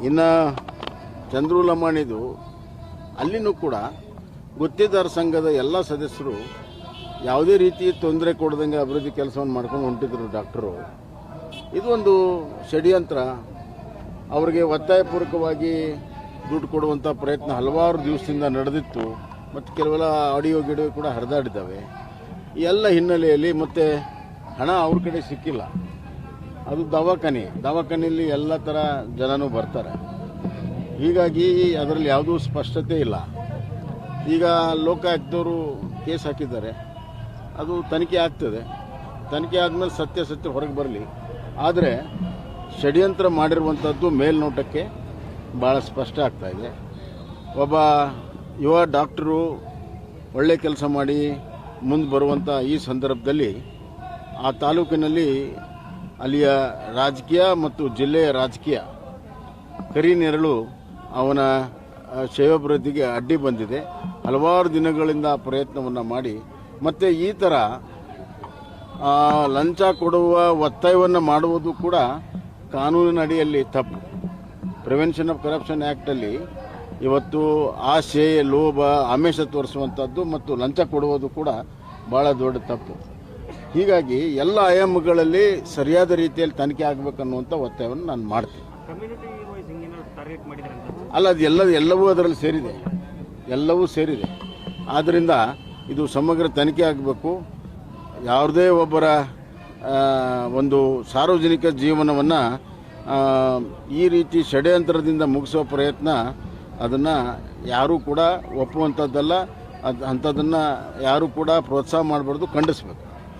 ಇನ್ನು ಚಂದ್ರು ಲಮಾಣಿದು ಅಲ್ಲಿನೂ ಕೂಡ ಗುತ್ತಿಗೆದಾರ ಸಂಘದ ಎಲ್ಲ ಸದಸ್ಯರು ಯಾವುದೇ ರೀತಿ ತೊಂದರೆ ಕೊಡದಂಗೆ ಅಭಿವೃದ್ಧಿ ಕೆಲಸವನ್ನು ಮಾಡ್ಕೊಂಡು ಹೊಂಟಿದ್ರು ಡಾಕ್ಟರು. ಇದು ಒಂದು ಷಡ್ಯಂತ್ರ. ಅವರಿಗೆ ಒತ್ತಾಯಪೂರ್ವಕವಾಗಿ ದುಡ್ಡು ಕೊಡುವಂಥ ಪ್ರಯತ್ನ ಹಲವಾರು ದಿವಸದಿಂದ ನಡೆದಿತ್ತು ಮತ್ತು ಕೆಲವೆಲ್ಲ ಆಡಿಯೋ ಗಿಡಿಯೋ ಕೂಡ ಹರಿದಾಡಿದ್ದಾವೆ. ಈ ಎಲ್ಲ ಹಿನ್ನೆಲೆಯಲ್ಲಿ ಮತ್ತೆ ಹಣ ಅವ್ರ ಕಡೆ ಸಿಕ್ಕಿಲ್ಲ. ಅದು ದವಾಖಾನೆಯಲ್ಲಿ ಎಲ್ಲ ಥರ ಜನನೂ ಬರ್ತಾರೆ. ಹೀಗಾಗಿ ಅದರಲ್ಲಿ ಯಾವುದೂ ಸ್ಪಷ್ಟತೆ ಇಲ್ಲ. ಈಗ ಲೋಕಾಯುಕ್ತವರು ಕೇಸ್ ಹಾಕಿದ್ದಾರೆ, ಅದು ತನಿಖೆ ಆಗ್ತದೆ. ತನಿಖೆ ಆದಮೇಲೆ ಸತ್ಯ ಹೊರಗೆ ಬರಲಿ. ಆದರೆ ಷಡ್ಯಂತ್ರ ಮಾಡಿರುವಂಥದ್ದು ಮೇಲ್ನೋಟಕ್ಕೆ ಭಾಳ ಸ್ಪಷ್ಟ ಆಗ್ತಾಯಿದೆ. ಒಬ್ಬ ಯುವ ಡಾಕ್ಟರು ಒಳ್ಳೆ ಕೆಲಸ ಮಾಡಿ ಮುಂದೆ ಬರುವಂಥ ಈ ಸಂದರ್ಭದಲ್ಲಿ ಆ ತಾಲೂಕಿನಲ್ಲಿ ಅಲ್ಲಿಯ ರಾಜಕೀಯ ಮತ್ತು ಜಿಲ್ಲೆಯ ರಾಜಕೀಯ ಕರಿನೆರಳು ಅವನ ಶ್ರೇಯೋಭಿವೃದ್ಧಿಗೆ ಅಡ್ಡಿ ಬಂದಿದೆ. ಹಲವಾರು ದಿನಗಳಿಂದ ಪ್ರಯತ್ನವನ್ನು ಮಾಡಿ ಮತ್ತು ಈ ಥರ ಲಂಚ ಕೊಡುವ ಒತ್ತಾಯವನ್ನು ಮಾಡುವುದು ಕೂಡ ಕಾನೂನಿನ ಅಡಿಯಲ್ಲಿ ತಪ್ಪು. ಪ್ರಿವೆನ್ಷನ್ ಆಫ್ ಕರಪ್ಷನ್ ಆ್ಯಕ್ಟಲ್ಲಿ ಇವತ್ತು ಆಸೆ, ಲೋಭ, ಆಮಿಷ ತೋರಿಸುವಂಥದ್ದು ಮತ್ತು ಲಂಚ ಕೊಡುವುದು ಕೂಡ ಭಾಳ ದೊಡ್ಡ ತಪ್ಪು. ಹೀಗಾಗಿ ಎಲ್ಲ ಆಯಾಮಗಳಲ್ಲಿ ಸರಿಯಾದ ರೀತಿಯಲ್ಲಿ ತನಿಖೆ ಆಗಬೇಕನ್ನುವಂಥ ಒತ್ತಾಯವನ್ನು ನಾನು ಮಾಡ್ತೀನಿ. ಅಲ್ಲ, ಅದು ಎಲ್ಲವೂ ಅದರಲ್ಲಿ ಎಲ್ಲವೂ ಸೇರಿದೆ. ಆದ್ದರಿಂದ ಇದು ಸಮಗ್ರ ತನಿಖೆ ಆಗಬೇಕು. ಯಾವುದೇ ಒಬ್ಬರ ಒಂದು ಸಾರ್ವಜನಿಕ ಜೀವನವನ್ನು ಈ ರೀತಿ ಷಡ್ಯಂತ್ರದಿಂದ ಮುಗಿಸೋ ಪ್ರಯತ್ನ ಅದನ್ನು ಯಾರೂ ಕೂಡ ಒಪ್ಪುವಂಥದ್ದಲ್ಲ. ಅಂಥದ್ದನ್ನು ಯಾರೂ ಕೂಡ ಪ್ರೋತ್ಸಾಹ ಮಾಡಬಾರ್ದು, ಖಂಡಿಸಬೇಕು.